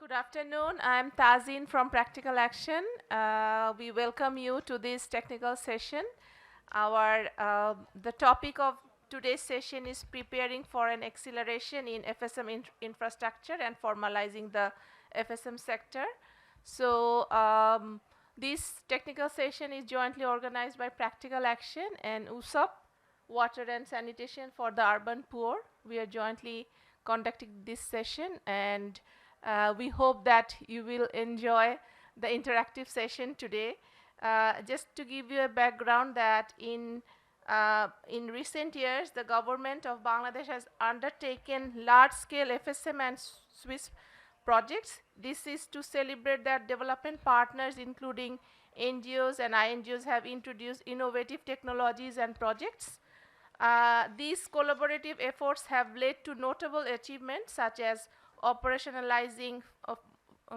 Good afternoon. I'm Tazeen from Practical Action. We welcome you to this technical session. The topic of today's session is preparing for an acceleration in FSM infrastructure and formalizing the FSM sector. So this technical session is jointly organized by Practical Action and WSUP, Water and Sanitation for the Urban Poor. We are jointly conducting this session, and we hope that you will enjoy the interactive session today. Just to give you a background that in recent years, the government of Bangladesh has undertaken large-scale FSM and Swiss projects. This is to celebrate that development partners, including NGOs and INGOs, have introduced innovative technologies and projects. These collaborative efforts have led to notable achievements such as operationalizing of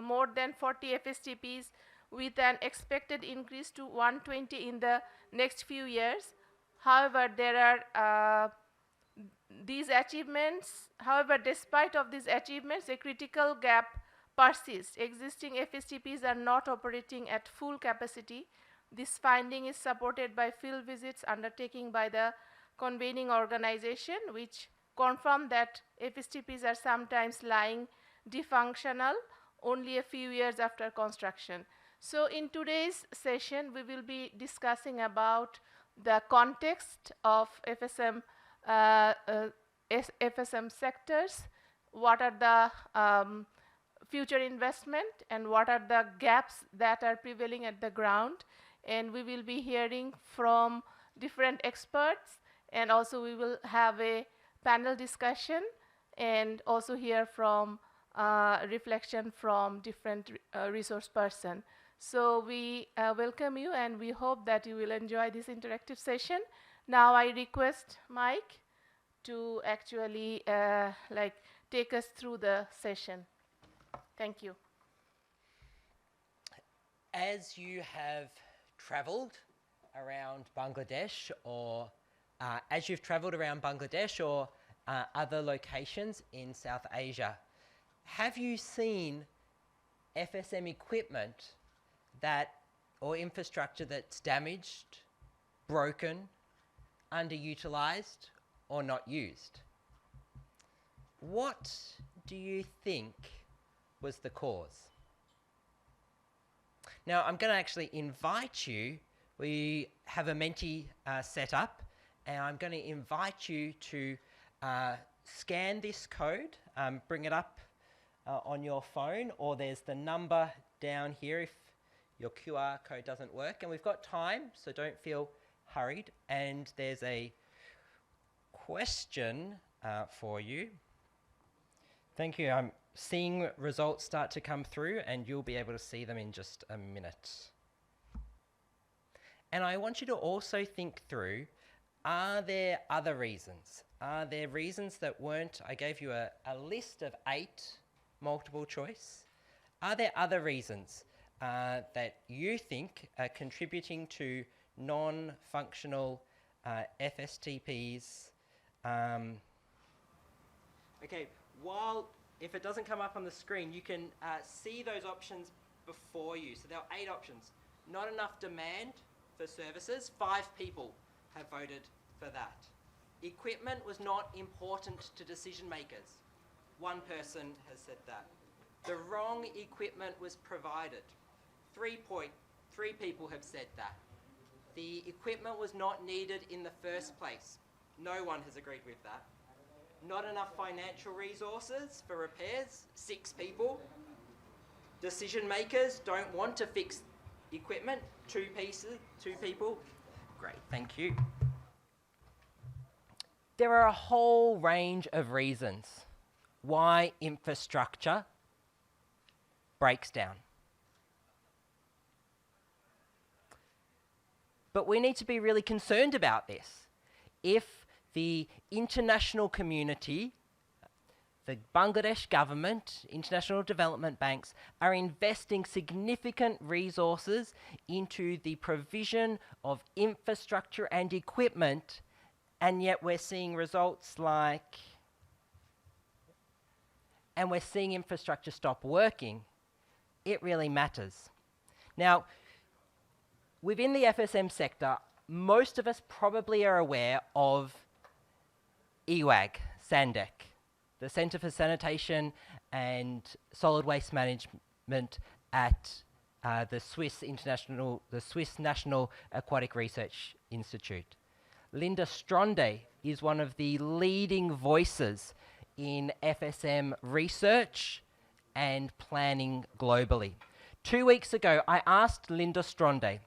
more than 40 FSTPs with an expected increase to 120 in the next few years. However, despite of these achievements, a critical gap persists. Existing FSTPs are not operating at full capacity. This finding is supported by field visits undertaken by the convening organization, which confirm that FSTPs are sometimes lying dysfunctional only a few years after construction. So in today's session, we will be discussing about the context of FSM sectors, what are the future investment, and what are the gaps that are prevailing at the ground. And we will be hearing from different experts, and also we will have a panel discussion and also hear from reflection from different resource person. So we welcome you, and we hope that you will enjoy this interactive session. Now I request Mike to actually take us through the session. Thank you. As you have traveled around Bangladesh or other locations in South Asia, have you seen FSM equipment or infrastructure that's damaged, broken, underutilized, or not used? What do you think was the cause? Now, I'm going to actually invite you. We have a Menti set up, and I'm going to invite you to scan this code, bring it up on your phone, or there's the number down here if your QR code doesn't work. And we've got time, so don't feel hurried. And there's a question for you. Thank you. I'm seeing results start to come through, and you'll be able to see them in just a minute. And I want you to also think through, are there other reasons? Are there reasons that weren't? I gave you a list of 8 multiple choice. Are there other reasons that you think are contributing to non-functional FSTPs? Okay, if it doesn't come up on the screen, you can see those options before you. So there are 8 options. Not enough demand for services. 5 people have voted for that. Equipment was not important to decision makers. 1 person has said that. The wrong equipment was provided. 3 people have said that. The equipment was not needed in the first place. No one has agreed with that. Not enough financial resources for repairs. 6 people. Decision makers don't want to fix equipment. 2 people. Great, thank you. There are a whole range of reasons why infrastructure breaks down. But we need to be really concerned about this. If the international community, the Bangladesh government, international development banks, are investing significant resources into the provision of infrastructure and equipment, and yet we're seeing results like and we're seeing infrastructure stop working, it really matters. Now, within the FSM sector, most of us probably are aware of EWAG, SANDEC, the Centre for Sanitation and Solid Waste Management at the Swiss National Aquatic Research Institute. Linda Stronde is one of the leading voices in FSM research and planning globally. 2 weeks ago, I asked Linda Stronde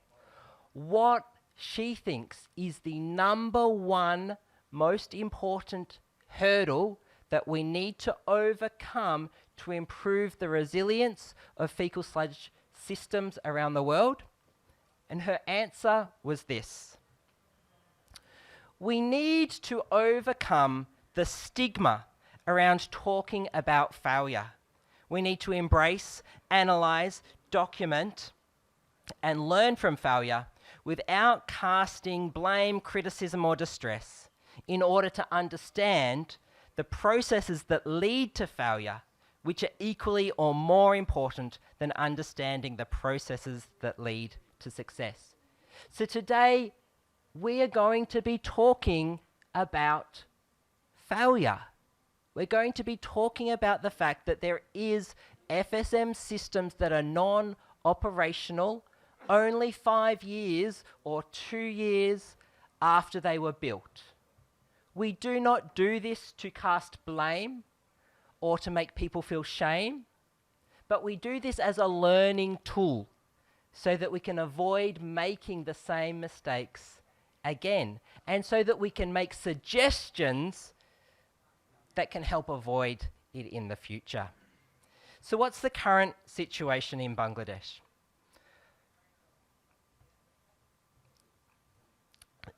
what she thinks is the number one most important hurdle that we need to overcome to improve the resilience of fecal sludge systems around the world. And her answer was this: we need to overcome the stigma around talking about failure. We need to embrace, analyse, document, and learn from failure without casting blame, criticism, or distress in order to understand the processes that lead to failure, which are equally or more important than understanding the processes that lead to success. So today, we are going to be talking about failure. We're going to be talking about the fact that there is FSM systems that are non-operational only 5 years or 2 years after they were built. We do not do this to cast blame or to make people feel shame, but we do this as a learning tool so that we can avoid making the same mistakes again, and so that we can make suggestions that can help avoid it in the future. So what's the current situation in Bangladesh?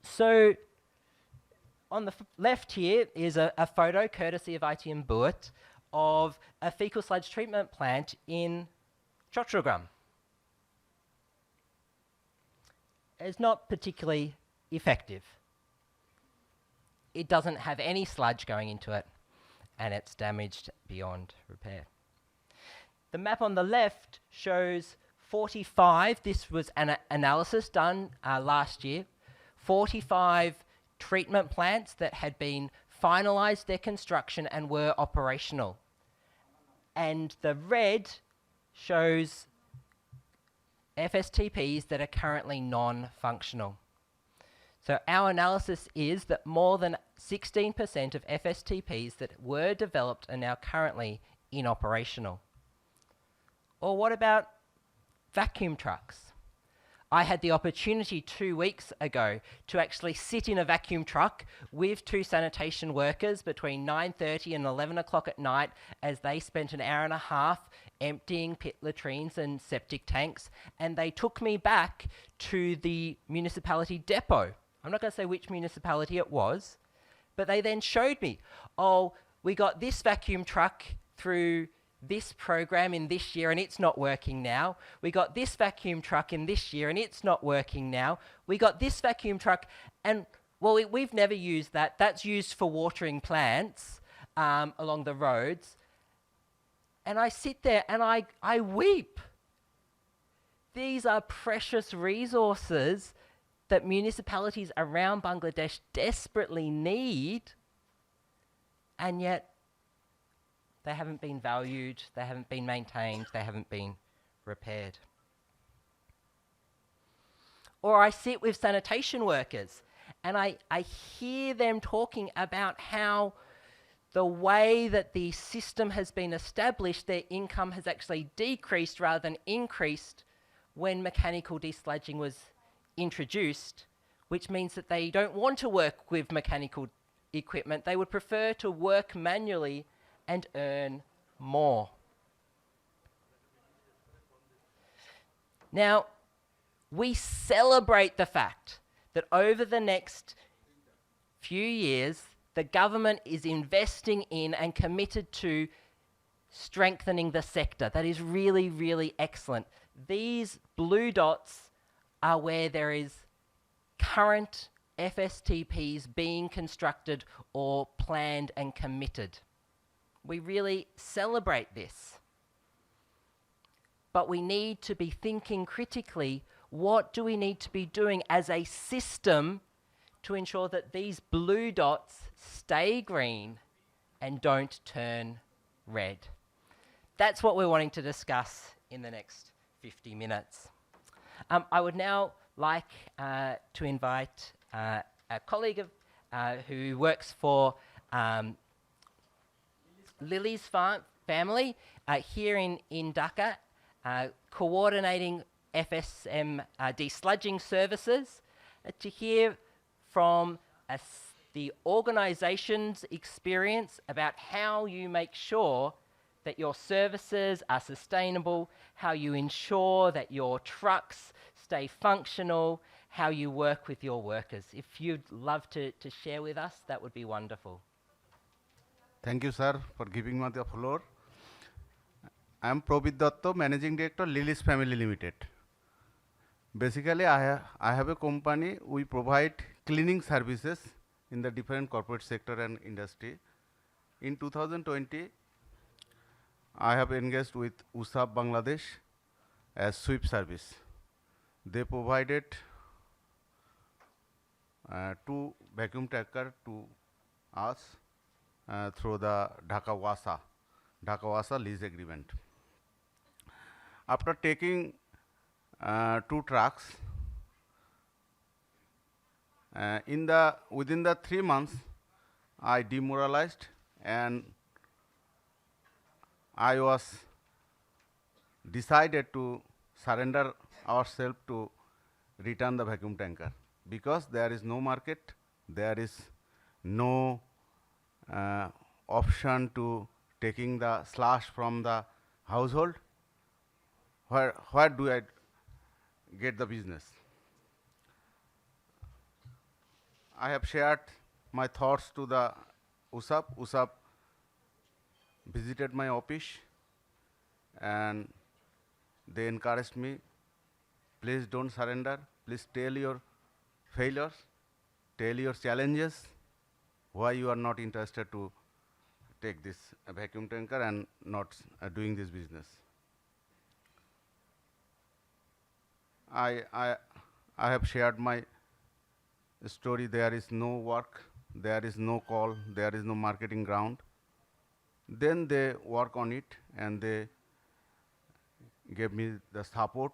So on the left here is a photo, courtesy of ITM Buet, of a fecal sludge treatment plant in Chottogram. It's not particularly effective. It doesn't have any sludge going into it, and it's damaged beyond repair. The map on the left shows 45, this was an analysis done last year, 45 treatment plants that had been finalised their construction and were operational. And the red shows FSTPs that are currently non-functional. So our analysis is that more than 16% of FSTPs that were developed are now currently inoperational. Or what about vacuum trucks? I had the opportunity 2 weeks ago to actually sit in a vacuum truck with 2 sanitation workers between 9:30 and 11 o'clock at night as they spent an hour and a half emptying pit latrines and septic tanks, and they took me back to the municipality depot. I'm not going to say which municipality it was, but they then showed me, oh, we got this vacuum truck through this program in this year and it's not working now. We got this vacuum truck in this year and it's not working now. We got this vacuum truck and, well, we've never used that. That's used for watering plants along the roads. And I sit there and I weep. These are precious resources that municipalities around Bangladesh desperately need, and yet they haven't been valued, they haven't been maintained, they haven't been repaired. Or I sit with sanitation workers and I hear them talking about how the way that the system has been established, their income has actually decreased rather than increased when mechanical desludging was introduced, which means that they don't want to work with mechanical equipment. They would prefer to work manually and earn more. Now, we celebrate the fact that over the next few years, the government is investing in and committed to strengthening the sector. That is really, really excellent. These blue dots are where there is current FSTPs being constructed or planned and committed. We really celebrate this. But we need to be thinking critically, what do we need to be doing as a system to ensure that these blue dots stay green and don't turn red? That's what we're wanting to discuss in the next 50 minutes. I would now like to invite a colleague of, who works for Lily's family here in Dhaka, coordinating FSM desludging services, to hear from the organisation's experience about how you make sure that your services are sustainable, how you ensure that your trucks stay functional, how you work with your workers. If you'd love to share with us, that would be wonderful. Thank you, sir, for giving me the floor. I am Prabir Dutta, Managing Director, Lily's Family Limited. Basically, I have a company. We provide cleaning services in the different corporate sector and industry. In 2020, I have engaged with WSUP Bangladesh as sweep service. They provided 2 vacuum tanker to us through the Dhaka Wasa lease agreement. After taking 2 trucks, within the 3 months, I demoralized and I was decided to surrender ourselves to return the vacuum tanker, because there is no market, there is no option to taking the slush from the household. Where do I get the business? I have shared my thoughts to the WSUP. WSUP visited my office and they encouraged me, please don't surrender, please tell your failures, tell your challenges, why you are not interested to take this vacuum tanker and not doing this business. I have shared my story. There is no work, there is no call, there is no marketing ground. Then they work on it and they gave me the support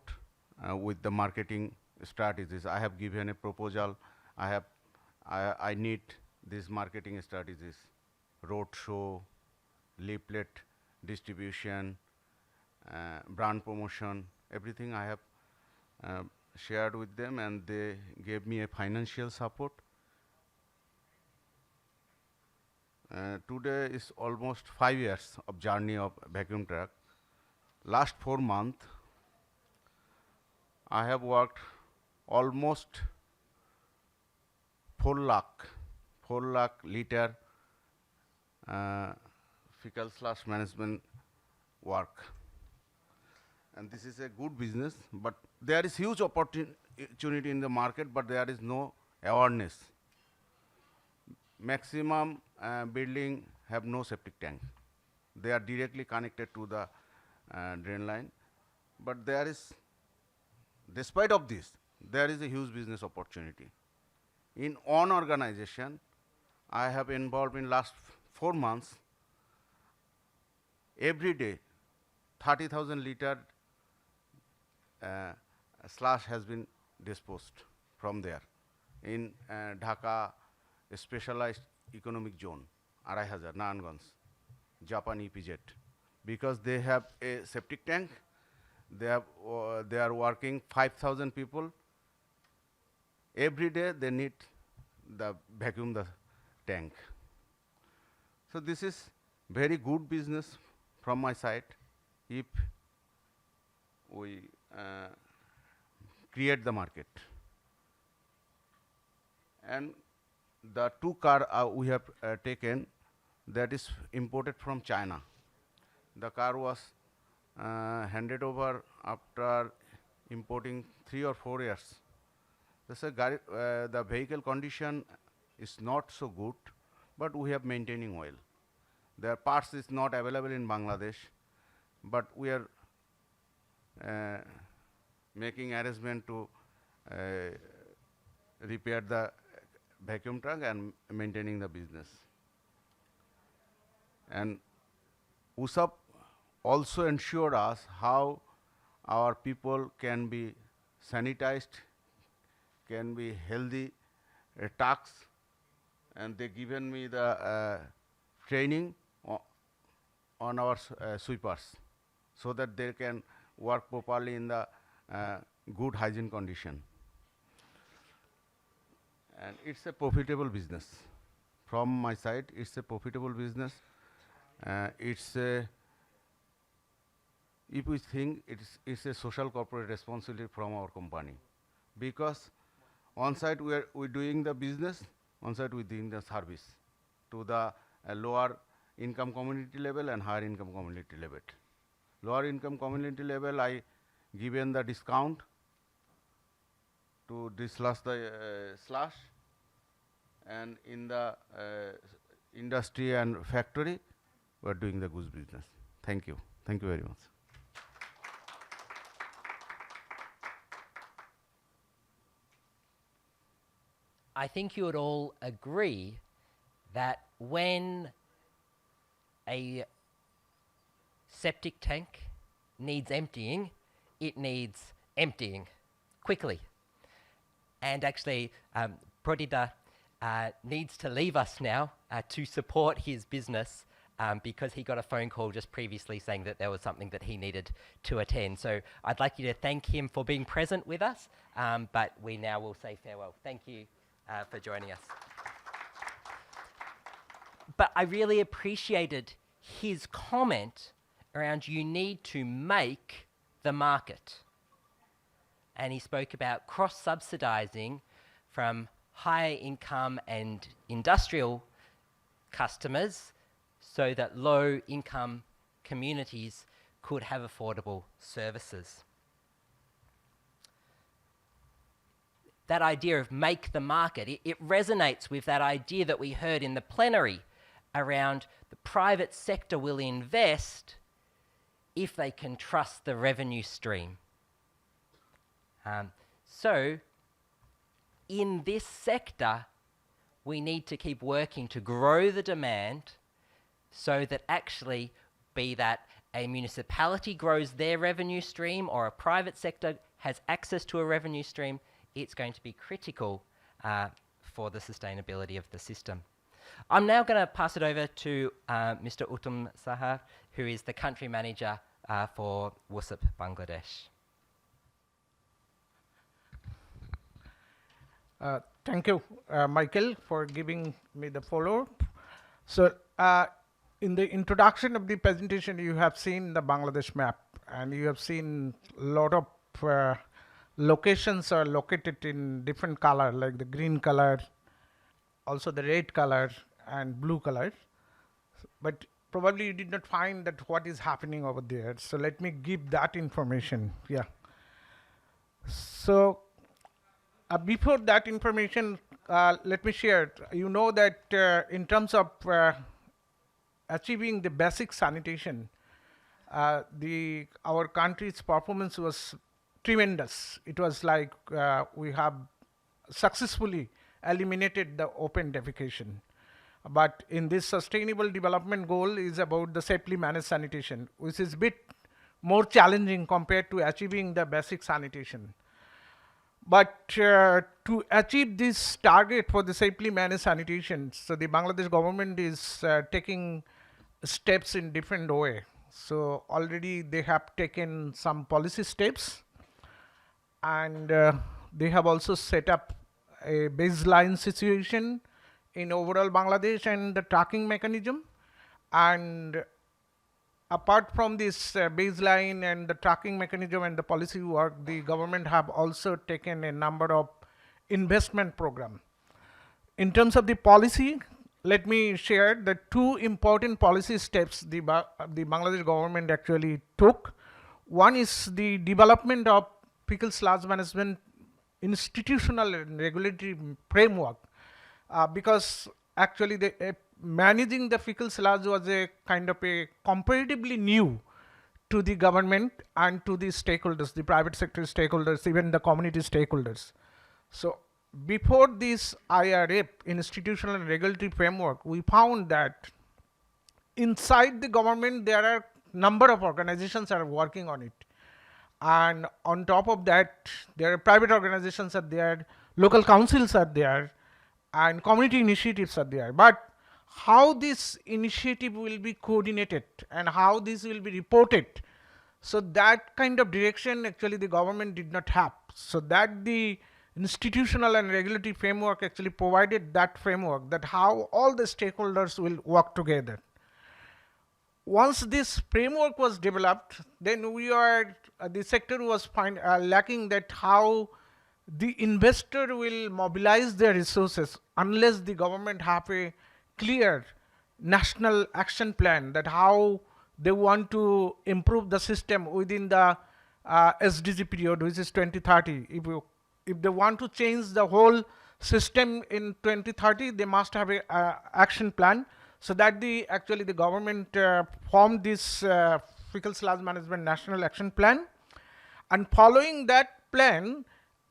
with the marketing strategies. I have given a proposal. I need these marketing strategies, road show, leaflet distribution, brand promotion, everything I have shared with them, and they gave me a financial support. Today is almost 5 years of journey of vacuum truck. Last 4 months, I have worked almost 4 lakh liter fecal slush management work. And this is a good business, but there is huge opportunity in the market, but there is no awareness. Maximum building have no septic tank. They are directly connected to the drain line. But there is, despite of this, there is a huge business opportunity. In one organization, I have involved in last 4 months, every day, 30,000 liter slush has been disposed from there. In Dhaka, a specialized economic zone, Araihazar, Naranganj, Japan EPZ, because they have a septic tank. They are working 5,000 people. Every day they need the vacuum the tank. So this is very good business from my side if we create the market. And the 2 car we have taken, that is imported from China. The car was handed over after importing 3 or 4 years. The vehicle condition is not so good, but we have maintaining well. Their parts is not available in Bangladesh, but we are making arrangement to repair the vacuum truck and maintaining the business. And WSUP also ensured us how our people can be sanitized, can be healthy trucks, and they given me the training on our sweepers so that they can work properly in the good hygiene condition. And it's a profitable business. From my side, it's a profitable business. It's a, if we think it's a social corporate responsibility from our company, because on site we're doing the business, on site we're doing the service to the lower income community level and higher income community level. Lower income community level, I given the discount to dislodge the slush, and in the industry and factory, we're doing the goods business. Thank you. Thank you very much. I think you would all agree that when a septic tank needs emptying, it needs emptying quickly. And actually, Pradita needs to leave us now to support his business because he got a phone call just previously saying that there was something that he needed to attend. So I'd like you to thank him for being present with us, but we now will say farewell. Thank you for joining us. But I really appreciated his comment around you need to make the market. And he spoke about cross-subsidizing from higher income and industrial customers so that low-income communities could have affordable services. That idea of make the market, it resonates with that idea that we heard in the plenary around the private sector will invest if they can trust the revenue stream. So in this sector, we need to keep working to grow the demand so that actually, be that a municipality grows their revenue stream or a private sector has access to a revenue stream, it's going to be critical for the sustainability of the system. I'm now going to pass it over to Mr. Uttam Saha, who is the country manager for WSUP Bangladesh. Thank you, Michael, for giving me the follow-up. So, in the introduction of the presentation, you have seen the Bangladesh map, and you have seen a lot of locations are located in different color, like the green color, also the red color and blue color. But probably you did not find that what is happening over there. So let me give that information. Yeah. So before that information, let me share. You know that in terms of achieving the basic sanitation, our country's performance was tremendous. It was like we have successfully eliminated the open defecation. But in this sustainable development goal is about the safely managed sanitation, which is a bit more challenging compared to achieving the basic sanitation. But to achieve this target for the safely managed sanitation, so the Bangladesh government is taking steps in different way. So already they have taken some policy steps, and they have also set up a baseline situation in overall Bangladesh and the tracking mechanism. And apart from this baseline and the tracking mechanism and the policy work, the government have also taken a number of investment program. In terms of the policy, let me share the two important policy steps the Bangladesh government actually took. One is the development of fecal sludge management institutional and regulatory framework, because actually managing the fecal sludge was a kind of a comparatively new to the government and to the stakeholders, the private sector stakeholders, even the community stakeholders. So before this IRF, institutional and regulatory framework, we found that inside the government there are number of organizations are working on it, and on top of that there are private organizations are there, local councils are there, and community initiatives are there. But how this initiative will be coordinated and how this will be reported, so that kind of direction actually the government did not have. So that the institutional and regulatory framework actually provided that framework, that how all the stakeholders will work together. Once this framework was developed, then we are the sector was lacking that how the investor will mobilize their resources unless the government have a clear national action plan, that how they want to improve the system within the SDG period, which is 2030. If they want to change the whole system in 2030, they must have a action plan. So that actually the government formed this fecal sludge management national action plan, and following that plan,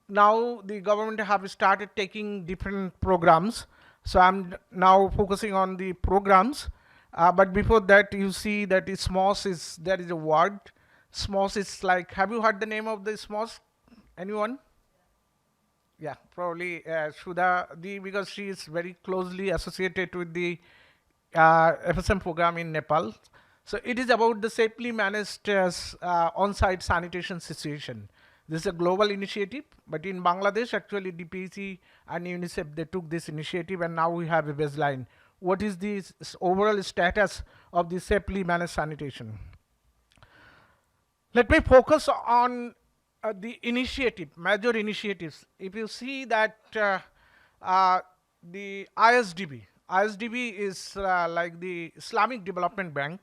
now the government have started taking different programs. So I'm now focusing on the programs, but before that you see that SMOS is, there is a word. SMOS is like, have you heard the name of the SMOS? Anyone? Yeah, probably Shudha, because she is very closely associated with the FSM program in Nepal. So it is about the safely managed on-site sanitation situation. This is a global initiative, but in Bangladesh, actually DPC and UNICEF, they took this initiative, and now we have a baseline. What is the overall status of the safely managed sanitation? Let me focus on the initiative, major initiatives. If you see that the ISDB is like the Islamic Development Bank.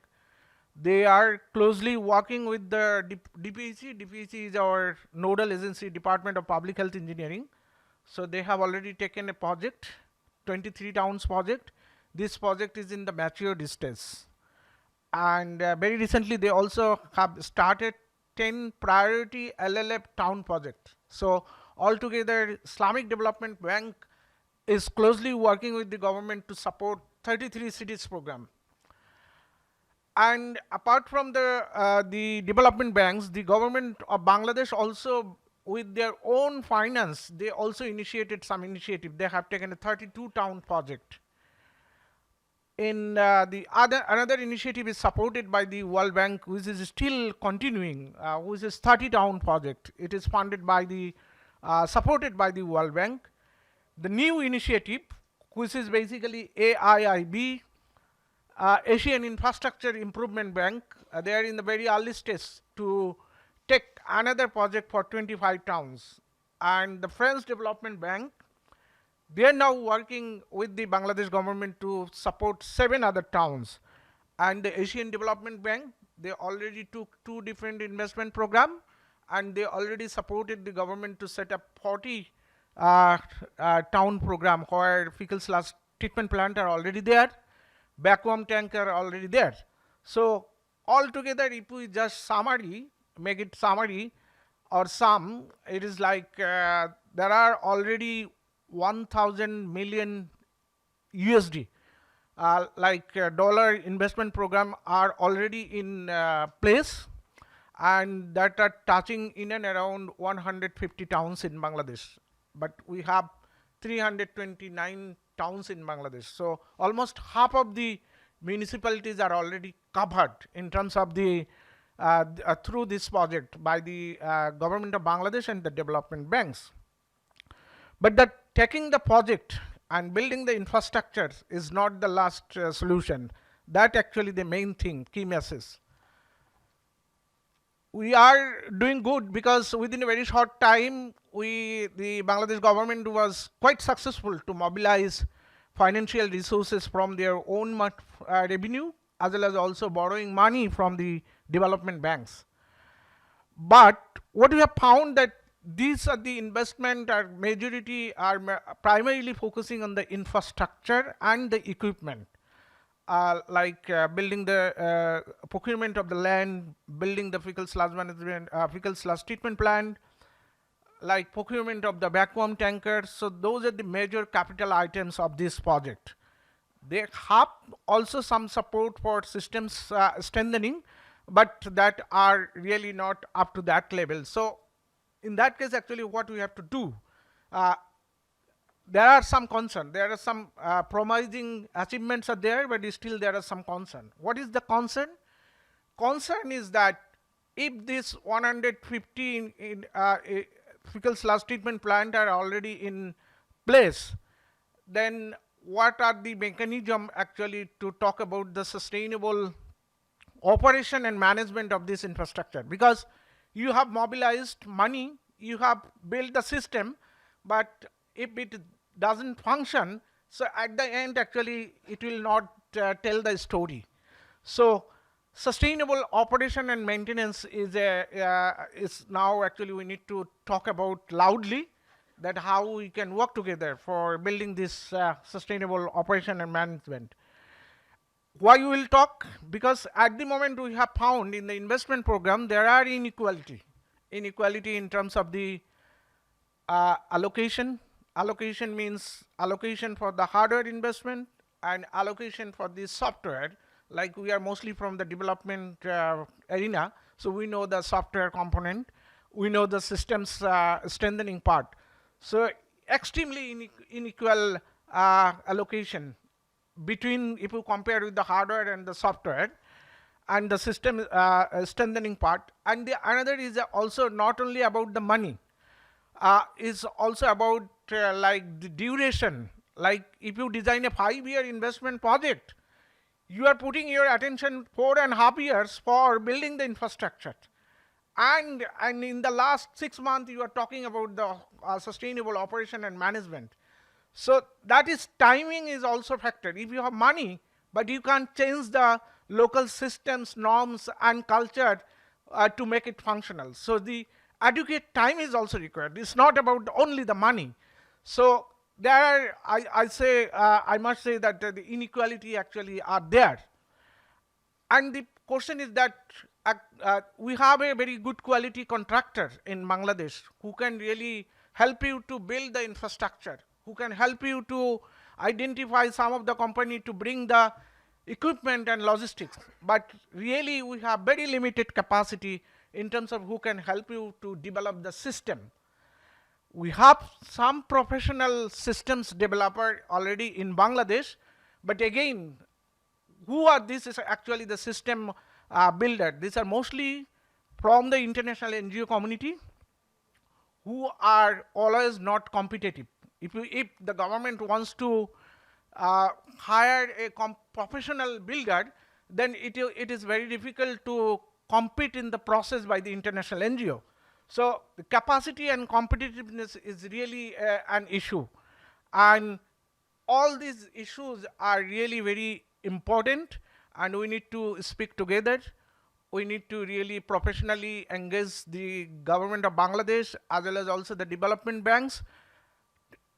They are closely working with the DPC. DPC is our nodal agency, Department of Public Health Engineering. So they have already taken a project, 23 towns project. This project is in the mature stage. And very recently they also have started 10 priority LLF town project. So altogether, Islamic Development Bank is closely working with the government to support 33 cities program. And apart from the development banks, the government of Bangladesh also, with their own finance, they also initiated some initiative. They have taken a 32 town project. In another initiative is supported by the World Bank, which is still continuing, which is 30 town project. It is funded by the supported by the World Bank. The new initiative, which is basically AIIB, Asian Infrastructure Improvement Bank, they are in the very early stage to take another project for 25 towns. And the French Development Bank, they are now working with the Bangladesh government to support 7 other towns. And the Asian Development Bank, they already took 2 different investment programs, and they already supported the government to set up 40 town program where fecal sludge treatment plant are already there, vacuum tank are already there. So altogether, if we just make it summary or sum, it is like there are already 1,000 million USD dollar investment program are already in place, and that are touching in and around 150 towns in Bangladesh. But we have 329 towns in Bangladesh. So almost half of the municipalities are already covered in terms of the through this project by the government of Bangladesh and the development banks. But taking the project and building the infrastructure is not the last solution. That actually the main thing, key message. We are doing good because within a very short time, the Bangladesh government was quite successful to mobilize financial resources from their own revenue, as well as also borrowing money from the development banks. But what we have found that these are the investment are majority are primarily focusing on the infrastructure and the equipment. building the procurement of the land, building the fecal sludge management, fecal sludge treatment plant, like procurement of the vacuum tankers. So those are the major capital items of this project. They have also some support for systems strengthening, but that are really not up to that level. So in that case, actually what we have to do, there are some concern. There are some promising achievements are there, but still there are some concern. What is the concern? Concern is that if this 115 fecal sludge treatment plant are already in place, then what are the mechanism actually to talk about the sustainable operation and management of this infrastructure? Because you have mobilized money, you have built the system, but if it doesn't function, so at the end actually it will not tell the story. So sustainable operation and maintenance is now actually we need to talk about loudly, that how we can work together for building this sustainable operation and management. Why we will talk? Because at the moment we have found in the investment program there are inequality in terms of the allocation. Allocation means allocation for the hardware investment and allocation for the software. Like we are mostly from the development arena, so we know the software component, we know the systems strengthening part. So extremely unequal allocation between, if you compare with the hardware and the software and the system strengthening part. And the another is also not only about the money, is also about like the duration. Like if you design a 5-year investment project, you are putting your attention 4.5 years for building the infrastructure. And in the last 6 months, you are talking about the sustainable operation and management. So that is timing is also factored. If you have money, but you can't change the local systems, norms, and culture to make it functional. So the adequate time is also required. It's not about only the money. So there are, I must say that the inequality actually are there. And the question is that we have a very good quality contractor in Bangladesh who can really help you to build the infrastructure, who can help you to identify some of the company to bring the equipment and logistics. But really we have very limited capacity in terms of who can help you to develop the system. We have some professional systems developer already in Bangladesh, but again, who are this is actually the system builder. These are mostly from the international NGO community who are always not competitive. If the government wants to hire a professional builder, then it is very difficult to compete in the process by the international NGO. So the capacity and competitiveness is really an issue. And all these issues are really very important, and we need to speak together. We need to really professionally engage the government of Bangladesh as well as also the development banks.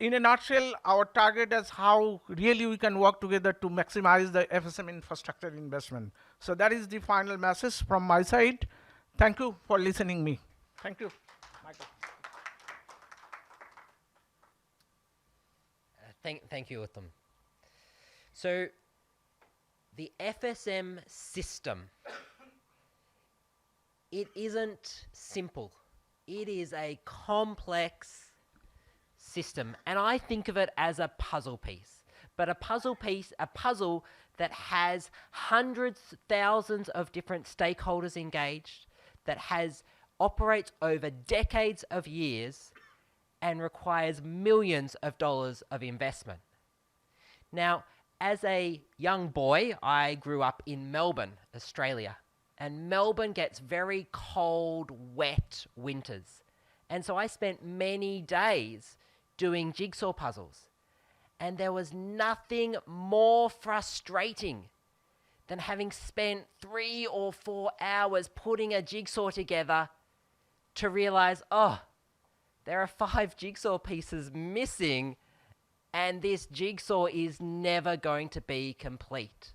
In a nutshell, our target is how really we can work together to maximize the FSM infrastructure investment. So that is the final message from my side. Thank you for listening me. Thank you, Michael. Thank you, Uttam. So the FSM system, it isn't simple. It is a complex system, and I think of it as a puzzle piece, but a puzzle that has hundreds, thousands of different stakeholders engaged, that operates over decades of years and requires millions of dollars of investment. Now, as a young boy, I grew up in Melbourne, Australia, and Melbourne gets very cold, wet winters. And so I spent many days doing jigsaw puzzles. And there was nothing more frustrating than having spent 3 or 4 hours putting a jigsaw together to realize, oh, there are 5 jigsaw pieces missing, and this jigsaw is never going to be complete.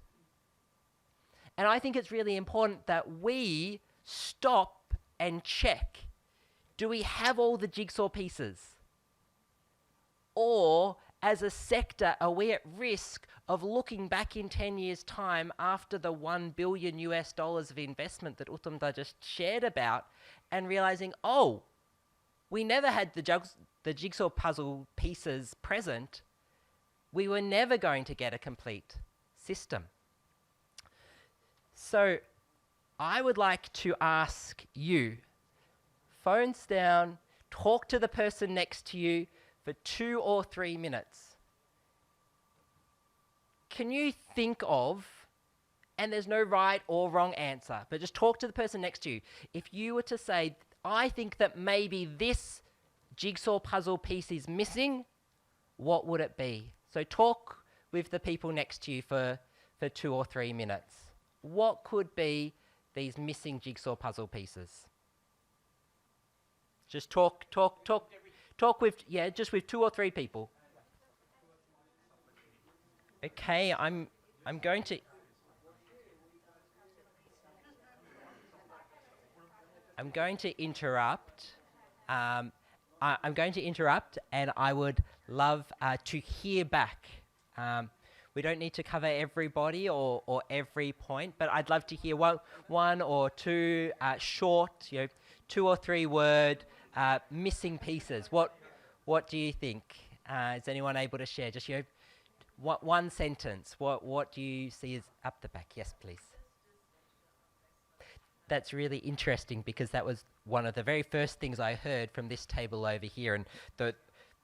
And I think it's really important that we stop and check, do we have all the jigsaw pieces? Or, as a sector, are we at risk of looking back in 10 years' time after the $1 billion of investment that Uttam just shared about and realizing, oh, we never had the jigsaw puzzle pieces present. We were never going to get a complete system. So I would like to ask you, phones down, talk to the person next to you for 2 or 3 minutes. Can you think of, and there's no right or wrong answer, but just talk to the person next to you. If you were to say, I think that maybe this jigsaw puzzle piece is missing, what would it be? So talk with the people next to you for 2 or 3 minutes. What could be these missing jigsaw puzzle pieces? Just talk with, just with 2 or 3 people. Okay, I'm going to interrupt. I'm going to interrupt, and I would love to hear back. We don't need to cover everybody or every point, but I'd love to hear one or two short, 2 or 3 word missing pieces. What do you think? Is anyone able to share? Just one sentence. What do you see is up the back? Yes, please. That's really interesting because that was one of the very first things I heard from this table over here, and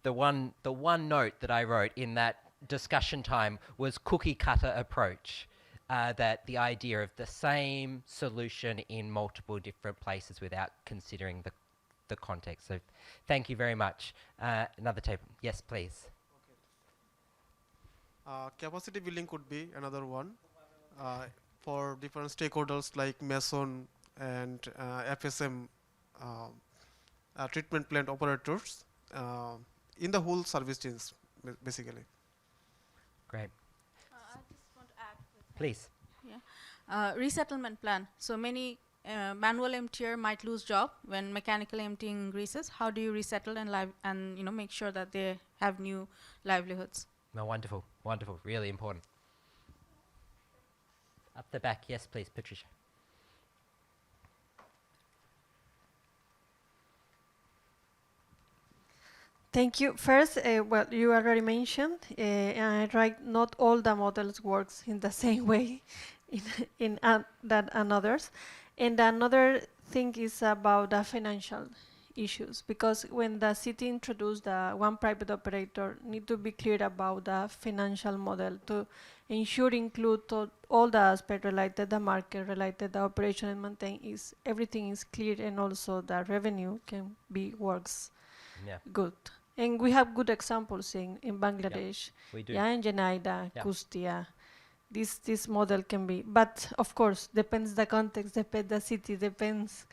the one note that I wrote in that discussion time was cookie cutter approach. That the idea of the same solution in multiple different places without considering the context. So thank you very much. Another table. Yes, please. Capacity building could be another one for different stakeholders like Mason and FSM treatment plant operators in the whole service chains, basically. Great. I just want to add. Please. Yeah. Resettlement plan. So many manual emptier might lose job when mechanical emptying increases. How do you resettle and make sure that they have new livelihoods? No, wonderful, really important. Up the back, yes, please, Patricia. Thank you. First, well, you already mentioned, right, not all the models works in the same way in that and others. And another thing is about the financial issues, because when the city introduced the one private operator, need to be clear about the financial model to ensure include all the aspects related, the market related, the operation and maintain everything is clear, and also the revenue can be works good. And we have good examples in Bangladesh. We do. Yeah, in Jenaida, Poustie. This model can be, but of course depends the context, depends the city, depends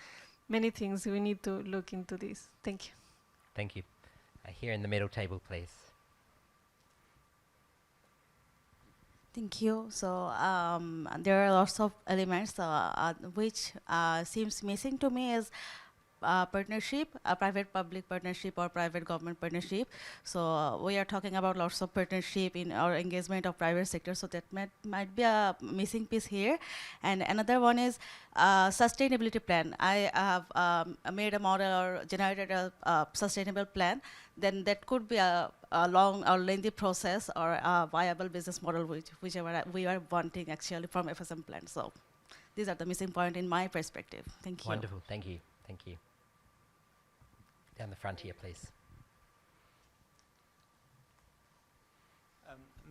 many things. We need to look into this. Thank you. Thank you. Here in the middle table, please. Thank you. So there are lots of elements which seems missing to me is partnership, a private-public partnership or private-government partnership. So we are talking about lots of partnership in our engagement of private sector. So that might be a missing piece here. And another one is sustainability plan. I have made a model or generated a sustainable plan. Then that could be a long or lengthy process or a viable business model, whichever we are wanting actually from FSM plan. So these are the missing point in my perspective. Thank you. Wonderful. Thank you. Thank you. Down the front here, please.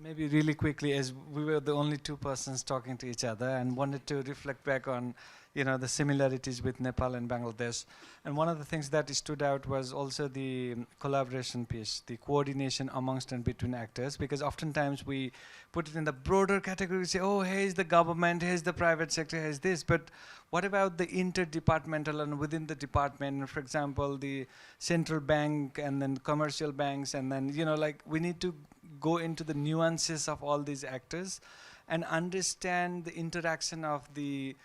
Maybe really quickly, as we were the only 2 persons talking to each other, and wanted to reflect back on, the similarities with Nepal and Bangladesh. And one of the things that stood out was also the collaboration piece, the coordination amongst and between actors, because oftentimes we put it in the broader category, we say, oh, here's the government, here's the private sector, here's this, but what about the interdepartmental and within the department, for example, the central bank and then commercial banks, and then, we need to go into the nuances of all these actors. and understand the interaction of the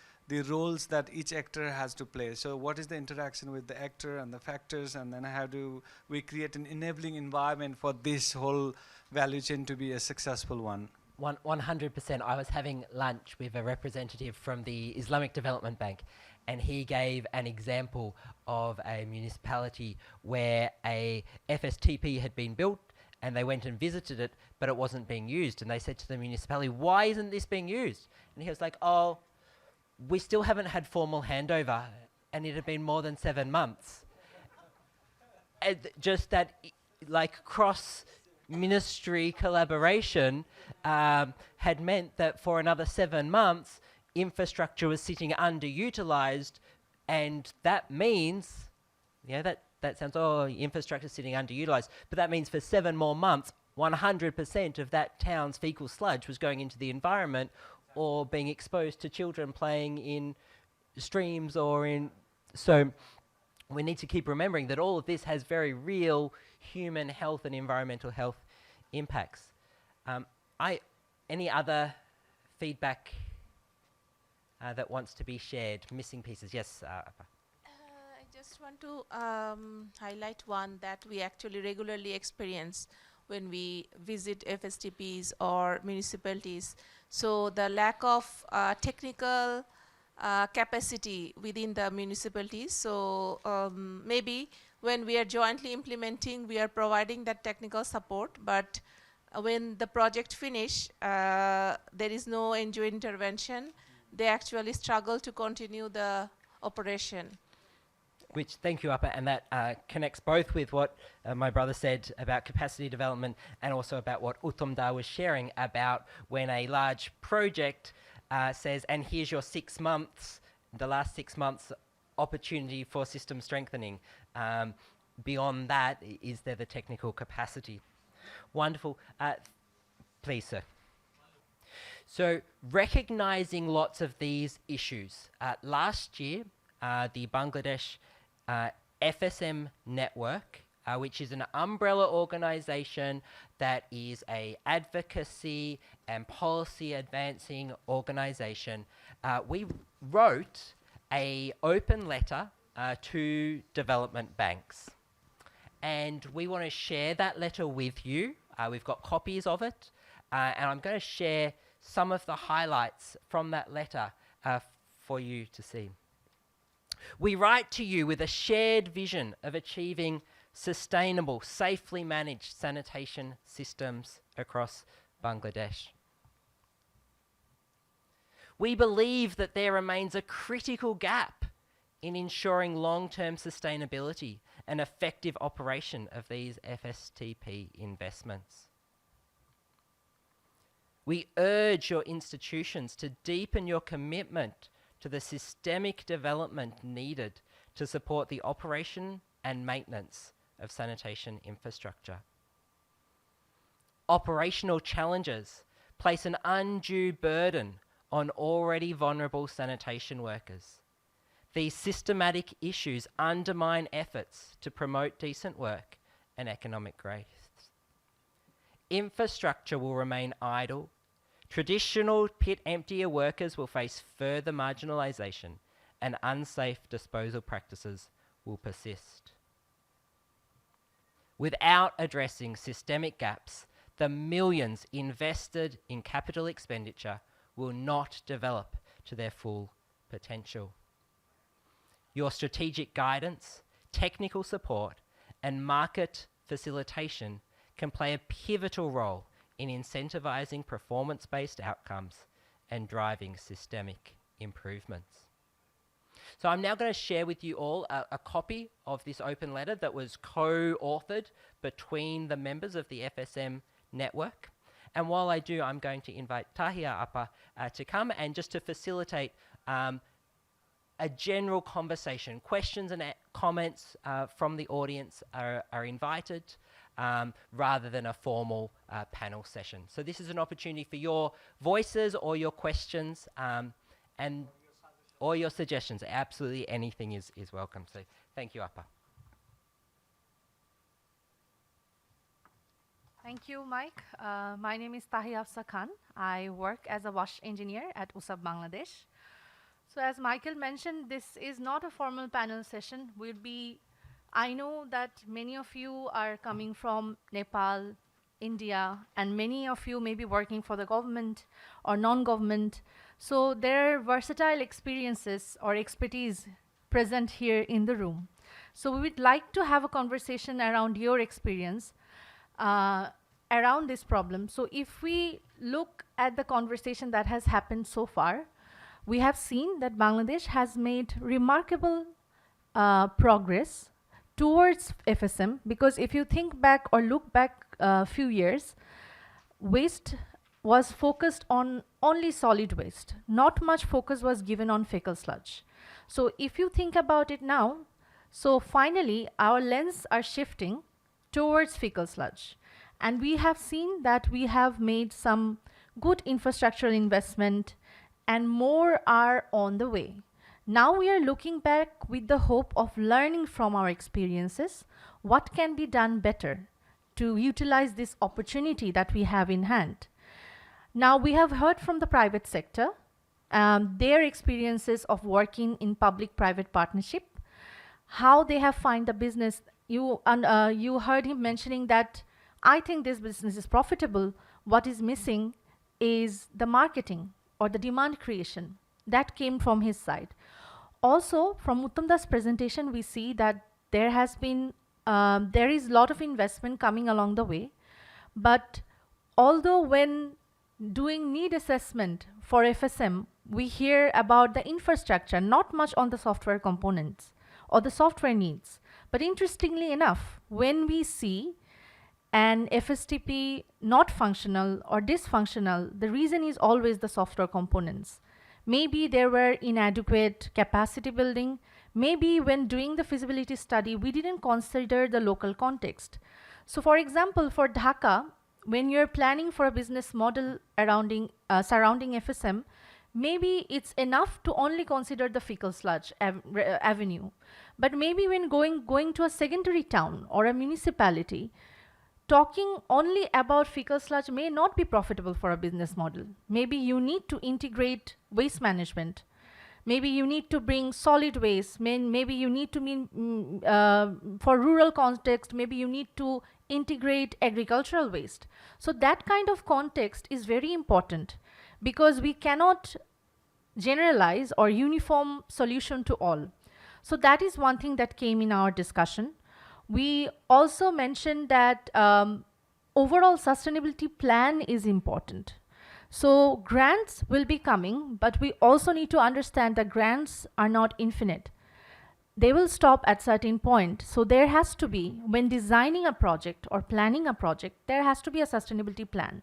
roles that each actor has to play. So what is the interaction with the actor and the factors, and then how do we create an enabling environment for this whole value chain to be a successful one? 100%. I was having lunch with a representative from the Islamic Development Bank, and he gave an example of a municipality where a FSTP had been built, and they went and visited it, but it wasn't being used. And they said to the municipality, "Why isn't this being used?" And he was like, "Oh, we still haven't had formal handover, and it had been more than 7 months." And just that, like, cross-ministry collaboration had meant that for another 7 months, infrastructure was sitting underutilized, and that means, that sounds, infrastructure sitting underutilized, but that means for 7 more months, 100% of that town's fecal sludge was going into the environment or being exposed to children playing in streams or in... So we need to keep remembering that all of this has very real human health and environmental health impacts. Any other feedback that wants to be shared? Missing pieces? Yes, Appa. I just want to highlight one that we actually regularly experience when we visit FSTPs or municipalities. So the lack of technical capacity within the municipalities. So maybe when we are jointly implementing, we are providing that technical support, but when the project finish, there is no NGO intervention. They actually struggle to continue the operation. Which, thank you, Appa, and that connects both with what my brother said about capacity development and also about what Uttam was sharing about when a large project says, and here's your 6 months, the last 6 months opportunity for system strengthening. Beyond that, is there the technical capacity? Wonderful. Please, sir. So, recognizing lots of these issues. Last year, the Bangladesh FSM network, which is an umbrella organization that is a advocacy and policy advancing organization, we wrote a open letter to development banks. And we want to share that letter with you. We've got copies of it. And I'm going to share some of the highlights from that letter for you to see. We write to you with a shared vision of achieving sustainable, safely managed sanitation systems across Bangladesh. We believe that there remains a critical gap in ensuring long-term sustainability and effective operation of these FSTP investments. We urge your institutions to deepen your commitment to the systemic development needed to support the operation and maintenance of sanitation infrastructure. Operational challenges place an undue burden on already vulnerable sanitation workers. These systematic issues undermine efforts to promote decent work and economic growth. Infrastructure will remain idle. Traditional pit emptier workers will face further marginalisation, and unsafe disposal practices will persist. Without addressing systemic gaps, the millions invested in capital expenditure will not develop to their full potential. Your strategic guidance, technical support, and market facilitation can play a pivotal role in incentivising performance-based outcomes and driving systemic improvements. So I'm now going to share with you all a copy of this open letter that was co-authored between the members of the FSM network. And while I do, I'm going to invite Tahia Appa to come and just to facilitate a general conversation. Questions and comments from the audience are invited rather than a formal panel session. So this is an opportunity for your voices or your questions or your suggestions. Absolutely anything is welcome. So thank you, Appa. Thank you, Mike. My name is Tahia Khan. I work as a wash engineer at WSUP Bangladesh. So as Michael mentioned, this is not a formal panel session. I know that many of you are coming from Nepal, India, and many of you may be working for the government or non-government. So there are versatile experiences or expertise present here in the room. So we would like to have a conversation around your experience around this problem. So if we look at the conversation that has happened so far, we have seen that Bangladesh has made remarkable progress towards FSM, because if you think back or look back a few years, waste was focused on only solid waste. Not much focus was given on fecal sludge. So if you think about it now, so finally our lens are shifting towards fecal sludge. And we have seen that we have made some good infrastructural investment and more are on the way. Now we are looking back with the hope of learning from our experiences, what can be done better to utilize this opportunity that we have in hand. Now we have heard from the private sector, their experiences of working in public-private partnership, how they have find the business. You heard him mentioning that I think this business is profitable. What is missing is the marketing or the demand creation. That came from his side. Also, from Uttam's presentation, we see that there is a lot of investment coming along the way. But although when doing need assessment for FSM, we hear about the infrastructure, not much on the software components or the software needs. But interestingly enough, when we see an FSTP not functional or dysfunctional, the reason is always the software components. Maybe there were inadequate capacity building. Maybe when doing the feasibility study, we didn't consider the local context. So for example, for Dhaka, when you're planning for a business model surrounding FSM, maybe it's enough to only consider the fecal sludge avenue. But maybe when going to a secondary town or a municipality, talking only about fecal sludge may not be profitable for a business model. Maybe you need to integrate waste management. Maybe you need to bring solid waste. Maybe you need to for rural context, maybe you need to integrate agricultural waste. So that kind of context is very important because we cannot generalize or uniform solution to all. So that is one thing that came in our discussion. We also mentioned that overall sustainability plan is important. So grants will be coming, but we also need to understand that grants are not infinite. They will stop at certain point. So there has to be, when designing a project or planning a project, there has to be a sustainability plan.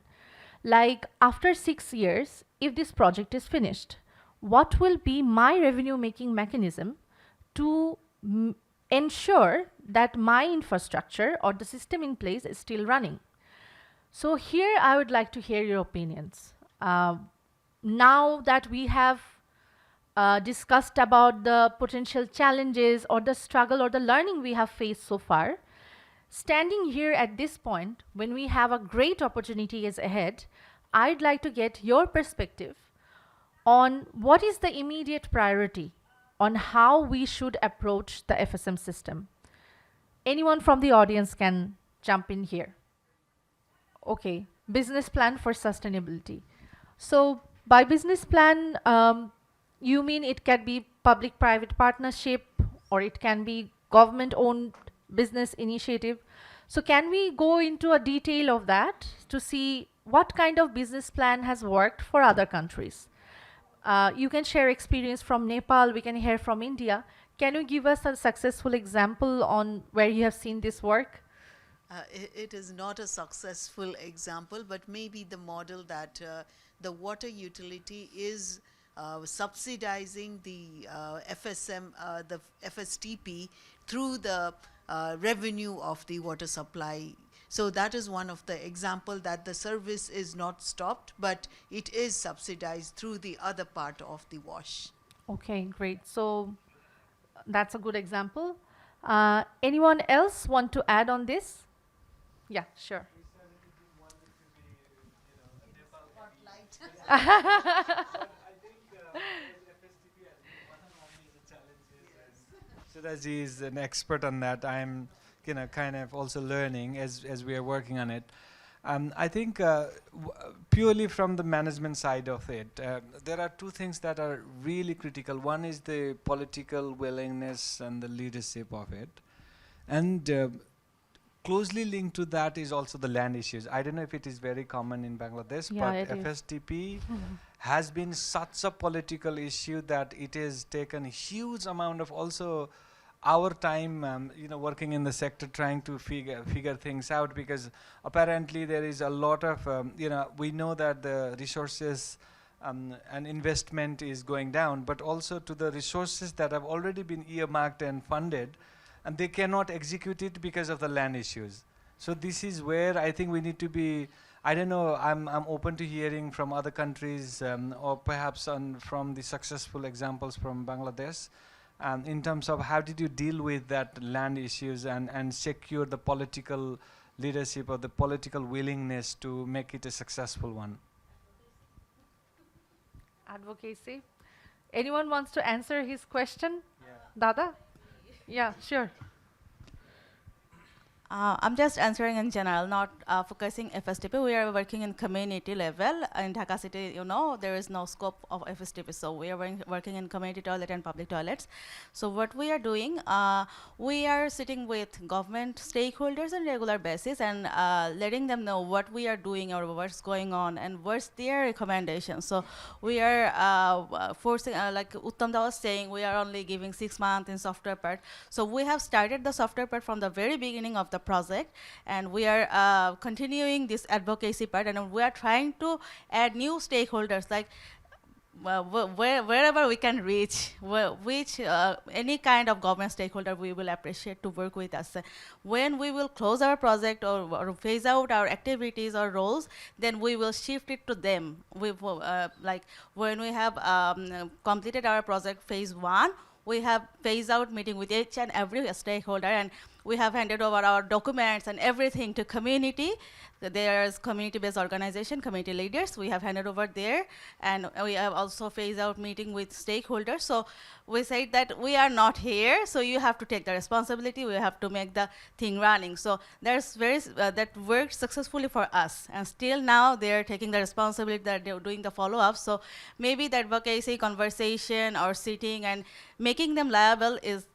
Like after 6 years, if this project is finished, what will be my revenue making mechanism to ensure that my infrastructure or the system in place is still running? So here I would like to hear your opinions. Now that we have discussed about the potential challenges or the struggle or the learning we have faced so far, standing here at this point, when we have a great opportunity is ahead, I'd like to get your perspective on what is the immediate priority on how we should approach the FSM system. Anyone from the audience can jump in here. Okay, business plan for sustainability. So by business plan, you mean it can be public-private partnership or it can be government-owned business initiative. So can we go into a detail of that to see what kind of business plan has worked for other countries? You can share experience from Nepal, we can hear from India. Can you give us a successful example on where you have seen this work? It is not a successful example, but maybe the model that the water utility is subsidizing the FSM, the FSTP through the revenue of the water supply. So that is one of the example that the service is not stopped, but it is subsidized through the other part of the wash. Okay, great. So that's a good example. Anyone else want to add on this? Yeah, sure. Sudhaji is an expert on that. I'm, kind of also learning as we are working on it. I think purely from the management side of it, there are two things that are really critical. One is the political willingness and the leadership of it. And closely linked to that is also the land issues. I don't know if it is very common in Bangladesh, Yeah, but it is. FSTP has been such a political issue that it has taken a huge amount of also our time, working in the sector trying to figure things out, because apparently there is a lot of, we know that the resources and investment is going down, but also to the resources that have already been earmarked and funded, and they cannot execute it because of the land issues. So this is where I think we need to be, I don't know, I'm open to hearing from other countries or perhaps from the successful examples from Bangladesh in terms of how did you deal with that land issues and secure the political leadership or the political willingness to make it a successful one. Advocacy. Anyone wants to answer his question? Dada? Yeah, sure. I'm just answering in general, not focusing FSTP. We are working in community level. In Dhaka city, there is no scope of FSTP. So we are working in community toilet and public toilets. So what we are doing, we are sitting with government stakeholders on regular basis and letting them know what we are doing or what's going on and what's their recommendation. So we are forcing, like Uttam was saying, we are only giving 6 months in software part. So we have started the software part from the very beginning of the project, and we are continuing this advocacy part, and we are trying to add new stakeholders, like wherever we can reach, any kind of government stakeholder we will appreciate to work with us. When we will close our project or phase out our activities or roles, then we will shift it to them. Like when we have completed our project phase 1, we have phase out meeting with each and every stakeholder, and we have handed over our documents and everything to community. There's community-based organization, community leaders. We have handed over there, and we have also phased out meeting with stakeholders. So we said that we are not here, so you have to take the responsibility. We have to make the thing running. So there's that worked successfully for us, and still now they're taking the responsibility that they're doing the follow-up. So maybe the advocacy, conversation, or sitting and making them liable is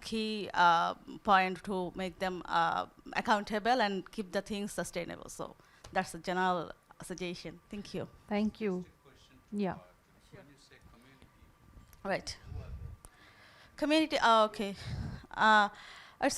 key point to make them accountable and keep the things sustainable. So that's a general suggestion. Thank you. Thank you. Yeah. Right. Community, okay. It's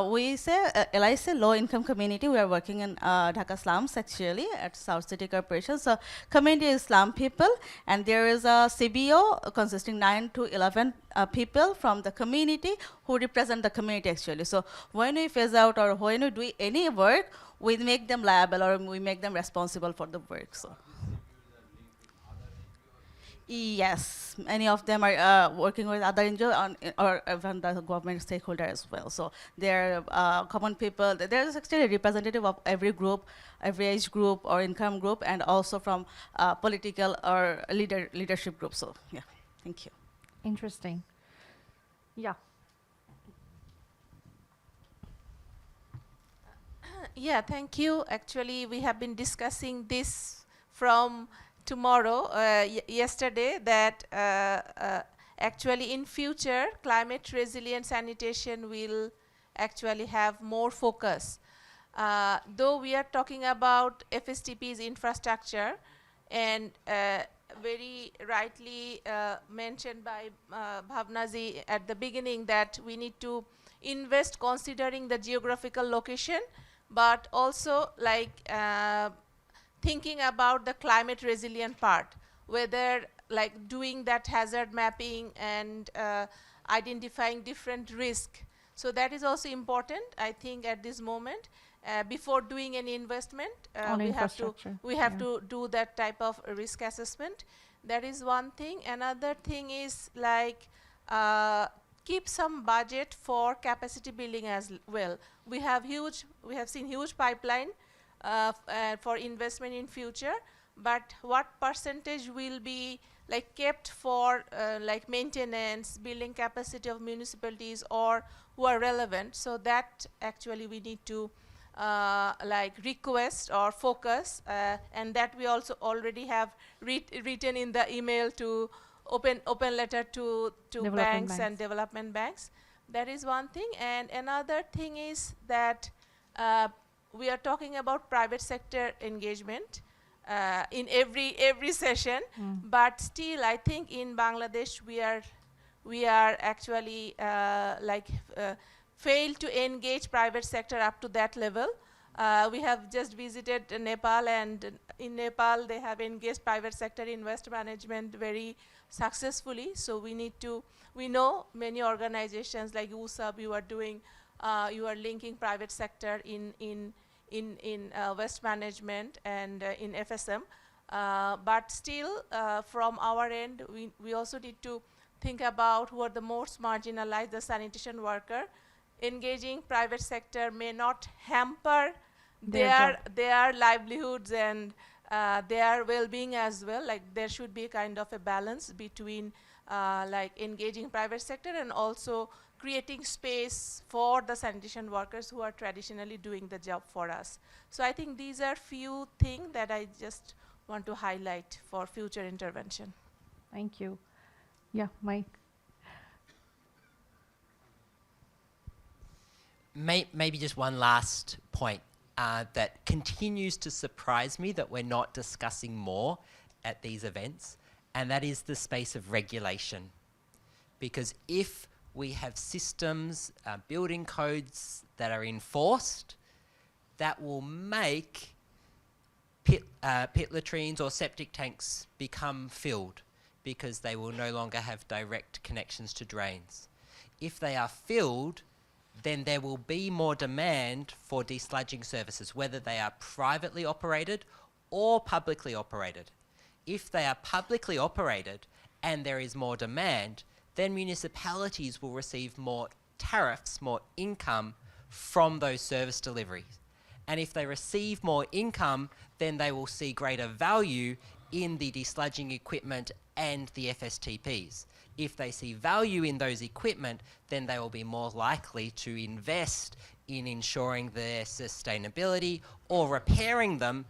we say, LIC, low income community. We are working in Dhaka slums actually at South City Corporation. So community is slum people, and there is a CBO consisting 9 to 11 people from the community who represent the community actually. So when we phase out or when we do any work, we make them liable or we make them responsible for the work. So. Yes, many of them are working with other NGOs or even the government stakeholder as well. So they're common people. There's actually a representative of every group, every age group or income group, and also from political or leadership group. So yeah, thank you. Interesting. Yeah. Yeah, thank you. Actually, we have been discussing this from tomorrow, yesterday, that actually in future climate resilient sanitation will actually have more focus. Though we are talking about FSTP's infrastructure, and very rightly mentioned by Bhavnaji at the beginning that we need to invest considering the geographical location, but also like thinking about the climate resilient part, whether like doing that hazard mapping and identifying different risk. So that is also important, I think, at this moment. Before doing any investment, we have to do that type of risk assessment. That is one thing. Another thing is like keep some budget for capacity building as well. We have seen huge pipeline for investment in future, but what percentage will be like kept for like maintenance, building capacity of municipalities or who are relevant. So that actually we need to like request or focus, and that we also already have written in the email to open letter to banks and development banks. That is one thing. And another thing is that we are talking about private sector engagement in every session, but still I think in Bangladesh we are actually failed to engage private sector up to that level. We have just visited Nepal, and in Nepal they have engaged private sector invest management very successfully. So we know many organizations like WSUP, you are linking private sector in West management and in FSM. But still, from our end, we also need to think about who are the most marginalized, the sanitation worker. Engaging private sector may not hamper their livelihoods and their well-being as well. Like there should be kind of a balance between like engaging private sector and also creating space for the sanitation workers who are traditionally doing the job for us. So I think these are few things that I just want to highlight for future intervention. Thank you. Yeah, Mike. Maybe just one last point that continues to surprise me that we're not discussing more at these events, and that is the space of regulation. Because if we have systems, building codes that are enforced, that will make pit latrines or septic tanks become filled because they will no longer have direct connections to drains. If they are filled, then there will be more demand for desludging services, whether they are privately operated or publicly operated. If they are publicly operated and there is more demand, then municipalities will receive more tariffs, more income from those service deliveries. And if they receive more income, then they will see greater value in the desludging equipment and the FSTPs. If they see value in those equipment, then they will be more likely to invest in ensuring their sustainability or repairing them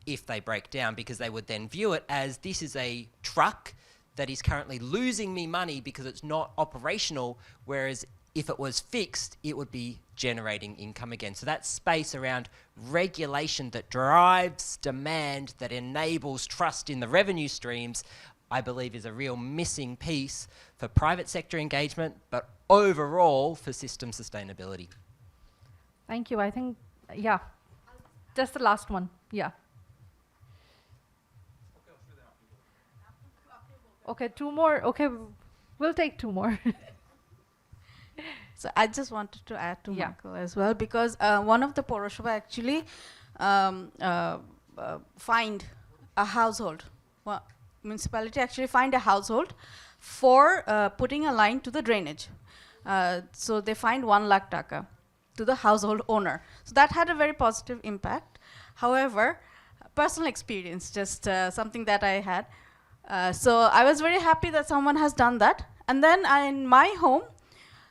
if they break down, because they would then view it as this is a truck that is currently losing me money because it's not operational, whereas if it was fixed, it would be generating income again. So that space around regulation that drives demand, that enables trust in the revenue streams, I believe is a real missing piece for private sector engagement, but overall for system sustainability. Thank you. I think, yeah, just the last one. Yeah. Okay, two more. Okay, we'll take two more. So I just wanted to add to Michael as well, because one of the Poroshobha actually fined a household. Well, municipality actually fined a household for putting a line to the drainage. So they fined 1 lakh taka to the household owner. So that had a very positive impact. However, personal experience, just something that I had. So I was very happy that someone has done that. And then in my home,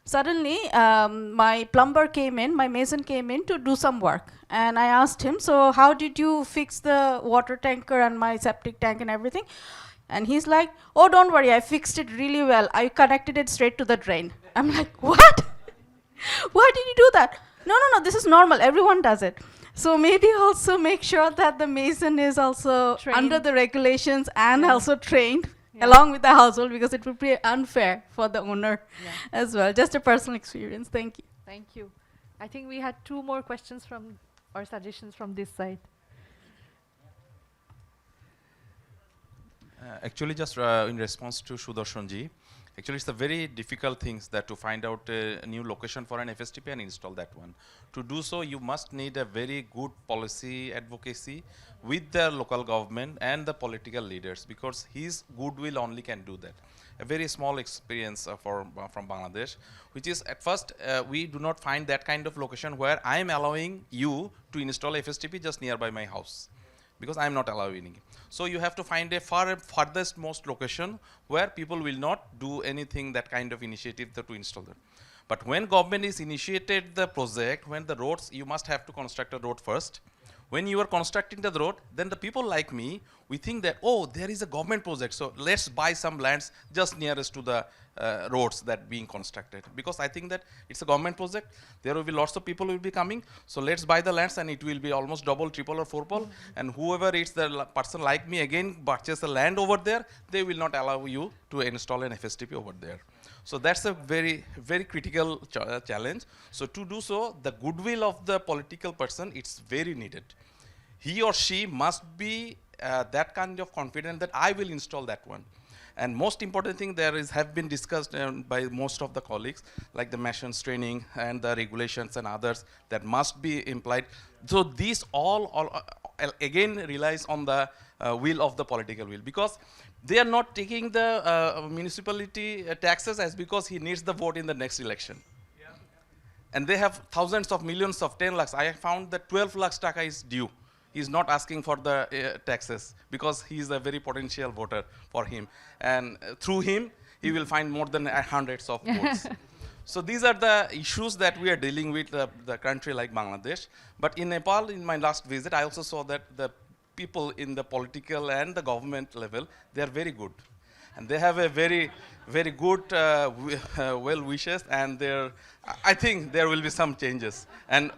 suddenly my plumber came in, my mason came in to do some work. And I asked him, so how did you fix the water tanker and my septic tank and everything? And he's like, oh, don't worry, I fixed it really well. I connected it straight to the drain. I'm like, what? Why did you do that? No, this is normal, everyone does it. So maybe also make sure that the mason is also under the regulations and also trained along with the household, because it would be unfair for the owner as well. Just a personal experience. Thank you. Thank you. I think we had two more questions from or suggestions from this side. Actually, just in response to Sudarshanji, actually it's a very difficult thing that to find out a new location for an FSTP and install that one. To do so, you must need a very good policy advocacy with the local government and the political leaders, because his goodwill only can do that. A very small experience from Bangladesh, which is at first we do not find that kind of location where I am allowing you to install FSTP just nearby my house. because I am not allowing it. So you have to find a farthest most location where people will not do anything that kind of initiative to install them. But when government is initiated the project, when the roads, you must have to construct a road first. When you are constructing the road, then the people like me, we think that, oh, there is a government project, so let's buy some lands just nearest to the roads that being constructed. Because I think that it's a government project, there will be lots of people will be coming, so let's buy the lands and it will be almost double, triple or fourfold, and whoever is the person like me again purchase the land over there, they will not allow you to install an FSTP over there. So that's a very, very critical challenge. So to do so, the goodwill of the political person, it's very needed. He or she must be that kind of confident that I will install that one. And most important thing there is have been discussed by most of the colleagues, like the masons training and the regulations and others that must be implied. So these all again relies on the will of the political will, because they are not taking the municipality taxes as because he needs the vote in the next election. Yeah. And they have thousands of millions of 10 lakhs. I found that 12 lakhs taka is due. He is not asking for the taxes because he is a very potential voter for him. And through him, he will find more than hundreds of votes. So these are the issues that we are dealing with the country like Bangladesh. But in Nepal, in my last visit, I also saw that the people in the political and the government level, they are very good. And they have a very, very good well wishes, and I think there will be some changes. And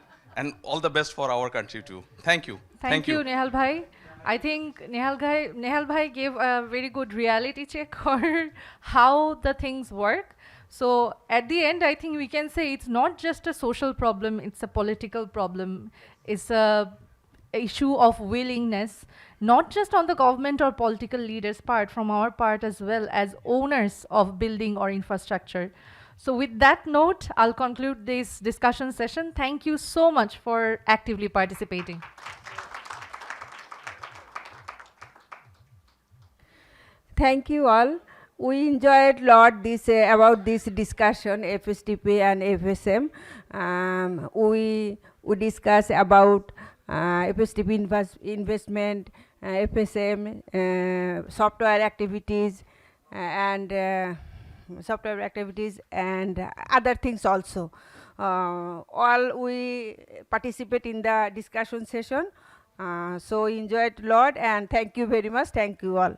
all the best for our country too. Thank you. Thank you, Nehal Bhai. I think Nehal Bhai gave a very good reality check on how the things work. So at the end, I think we can say it's not just a social problem, it's a political problem. It's a issue of willingness, not just on the government or political leaders' part, from our part as well as owners of building or infrastructure. So with that note, I'll conclude this discussion session. Thank you so much for actively participating. Thank you all. We enjoyed a lot this about this discussion, FSTP and FSM. We discussed about FSTP investment, FSM, software activities, and other things also. All we participate in the discussion session. So enjoyed a lot, and thank you very much. Thank you all.